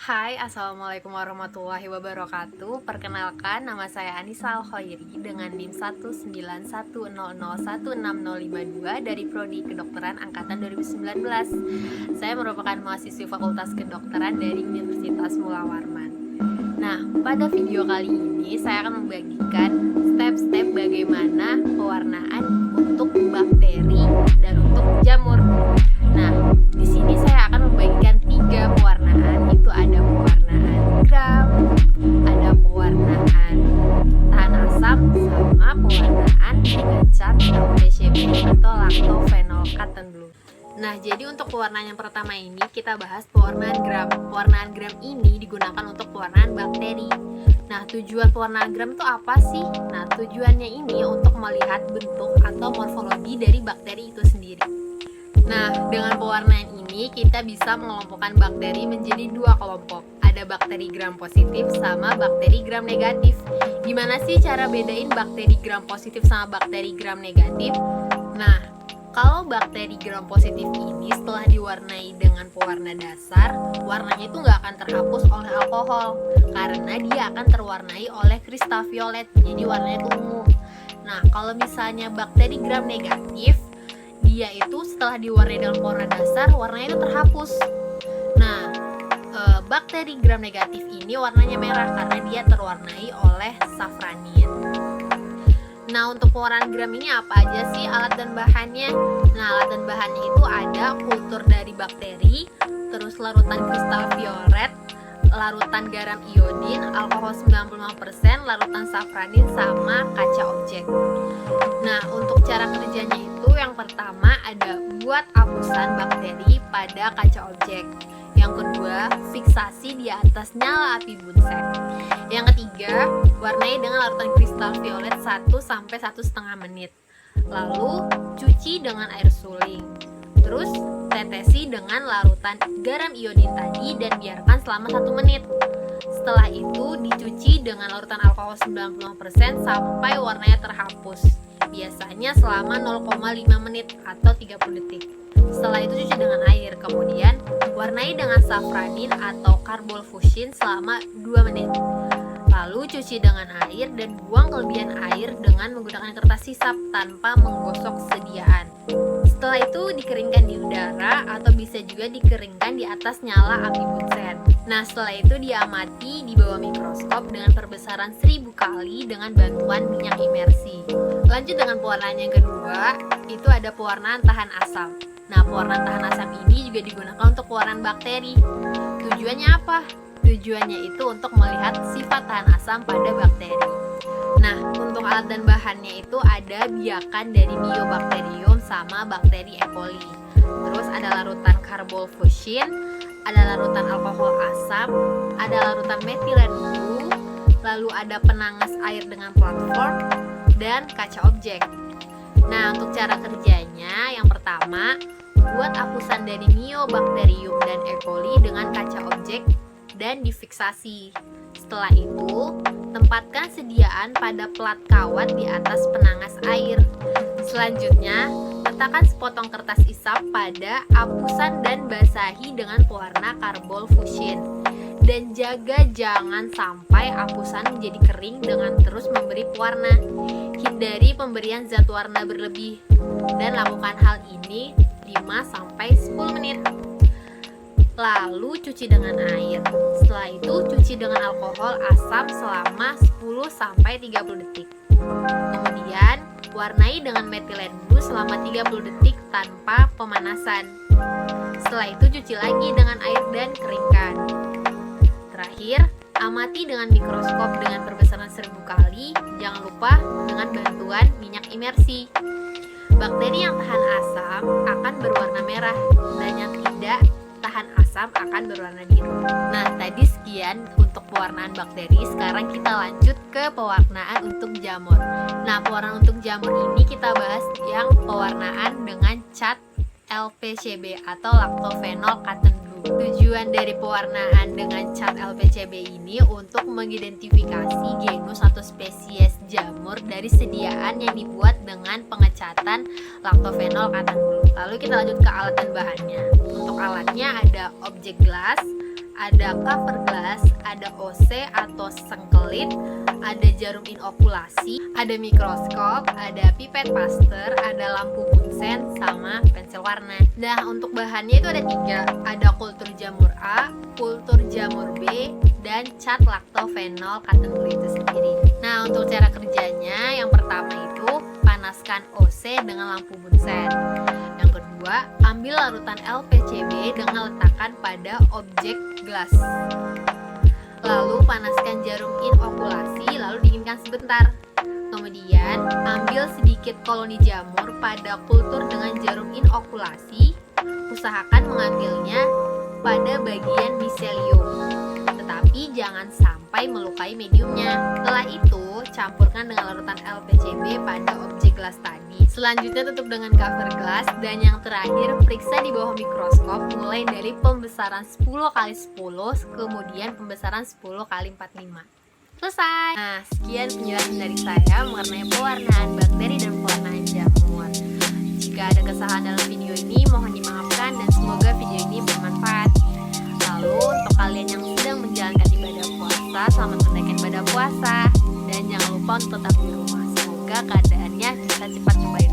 Hai, Assalamualaikum warahmatullahi wabarakatuh. Perkenalkan, nama saya Anissa Al-Khairi dengan NIM 19100160552 dari Prodi Kedokteran Angkatan 2019. Saya merupakan mahasiswi Fakultas Kedokteran dari Universitas Mula Warman. Nah, pada video kali ini saya akan membagikan step-step bagaimana pewarnaan untuk bakteri dan untuk jamur. Nah, di sini saya akan membagikan 3 pewarnaan, itu ada pewarnaan gram, ada pewarnaan tahan asam, sama pewarnaan dengan cat LPCB atau lactophenol cotton blue. Nah, jadi untuk pewarnaan yang pertama ini kita bahas pewarnaan gram. Pewarnaan gram ini digunakan untuk pewarnaan bakteri. Nah, tujuan pewarnaan gram itu apa sih? Nah, tujuannya ini untuk melihat bentuk atau morfologi dari bakteri itu sendiri. Nah, dengan pewarnaan ini kita bisa mengelompokkan bakteri menjadi 2 kelompok. Ada bakteri gram positif sama bakteri gram negatif. Gimana sih cara bedain bakteri gram positif sama bakteri gram negatif? Nah, kalau bakteri gram positif ini setelah diwarnai dengan pewarna dasar, warnanya itu nggak akan terhapus oleh alkohol karena dia akan terwarnai oleh kristal violet, jadi warnanya itu ungu. Nah, kalau misalnya bakteri gram negatif, dia itu setelah diwarnai dengan pewarna dasar, warnanya itu terhapus. Nah, bakteri gram negatif ini warnanya merah karena dia terwarnai oleh safranin. Nah, untuk pewarnaan gram ini apa aja sih alat dan bahannya? Nah, alat dan bahannya itu ada kultur dari bakteri, terus larutan kristal violet, larutan garam iodin, alkohol 95%, larutan safranin, sama kaca objek. Nah, untuk cara kerjanya itu yang pertama ada buat hapusan bakteri pada kaca objek. Yang kedua, fiksasi di atas nyala api bunsen. Yang ketiga, warnai dengan larutan kristal violet 1-1,5 menit. Lalu, cuci dengan air suling. Terus, tetesi dengan larutan garam iodin tadi dan biarkan selama 1 menit. Setelah itu, dicuci dengan larutan alkohol 95% sampai warnanya terhapus. Biasanya selama 0,5 menit atau 30 detik. Setelah itu cuci dengan air, kemudian warnai dengan safranin atau carbol fuchsin selama 2 menit. Lalu cuci dengan air dan buang kelebihan air dengan menggunakan kertas sisap tanpa menggosok sediaan. Setelah itu dikeringkan di udara atau bisa juga dikeringkan di atas nyala api bunsen. Nah, setelah itu diamati di bawah mikroskop dengan perbesaran 1000 kali dengan bantuan minyak imersi. Lanjut dengan pewarnaan yang kedua, itu ada pewarnaan tahan asam. Nah, pewarnaan tahan asam ini juga digunakan untuk pewarnaan bakteri. Tujuannya apa? Tujuannya itu untuk melihat sifat tahan asam pada bakteri. Nah, untuk alat dan bahannya itu ada biakan dari Mycobacterium sama bakteri E. coli. Terus ada larutan carbol fuchsin, ada larutan alkohol asam, ada larutan metilen blue, lalu ada penangas air dengan platform, dan kaca objek. Nah, untuk cara kerjanya, yang pertama, buat hapusan dari Mycobacterium dan E. coli dengan kaca objek dan difiksasi. Setelah itu, tempatkan sediaan pada plat kawat di atas penangas air. Selanjutnya, letakkan sepotong kertas isap pada hapusan dan basahi dengan pewarna carbol fuchsin. Dan jaga jangan sampai hapusan menjadi kering dengan terus memberi pewarna. Hindari pemberian zat warna berlebih dan lakukan hal ini 5-10 menit. Lalu cuci dengan air. Setelah itu cuci dengan alkohol asam selama 10-30 detik. Kemudian warnai dengan metilen blue selama 30 detik tanpa pemanasan. Setelah itu cuci lagi dengan air dan keringkan. Terakhir, amati dengan mikroskop dengan perbesaran 1000 kali. Jangan lupa dengan bantuan minyak imersi. Bakteri yang tahan asam akan berwarna merah dan yang tidak tahan asam akan berwarna biru. Nah, tadi sekian untuk pewarnaan bakteri. Sekarang kita lanjut ke pewarnaan untuk jamur. Nah, pewarnaan untuk jamur ini kita bahas yang pewarnaan dengan cat LPCB atau lactophenol cotton blue. Tujuan dari pewarnaan dengan cat LPCB ini untuk mengidentifikasi genus atau spesies jamur dari sediaan yang dibuat dengan pengecatan lactophenol cotton blue. Lalu kita lanjut ke alat dan bahannya. Untuk alatnya ada objek gelas, ada cover glass, ada OC atau sengkelit, ada jarum inokulasi, ada mikroskop, ada pipet Pasteur, ada lampu bunsen, sama pensil warna. Nah, untuk bahannya itu ada 3, ada kultur jamur A, kultur jamur B, dan cat laktofenol cotton wool itu sendiri. Nah, untuk cara kerjanya, yang pertama itu panaskan OC dengan lampu bunsen. Yang kedua, ambil larutan LPCB dengan letakkan pada objek gelas. Lalu panaskan jarum inokulasi, lalu dinginkan sebentar. Kemudian, ambil sedikit koloni jamur pada kultur dengan jarum inokulasi. Usahakan mengambilnya pada bagian miselium, tetapi jangan sampai melukai mediumnya. Setelah itu, campurkan dengan larutan LPCB pada objek gelas tadi. Selanjutnya tutup dengan cover glass, dan yang terakhir periksa di bawah mikroskop mulai dari pembesaran 10x10, kemudian pembesaran 10x45. Selesai. Nah, sekian penjelasan dari saya mengenai pewarnaan bakteri dan pewarnaan jamur. Jika ada kesalahan dalam video ini, mohon dimaafkan dan semoga video ini bermanfaat. Lalu untuk kalian yang sedang menjalankan ibadah puasa, selamat menunaikan ibadah puasa, dan jangan lupa untuk tetap di rumah. Semoga keadaannya bisa cepat kembali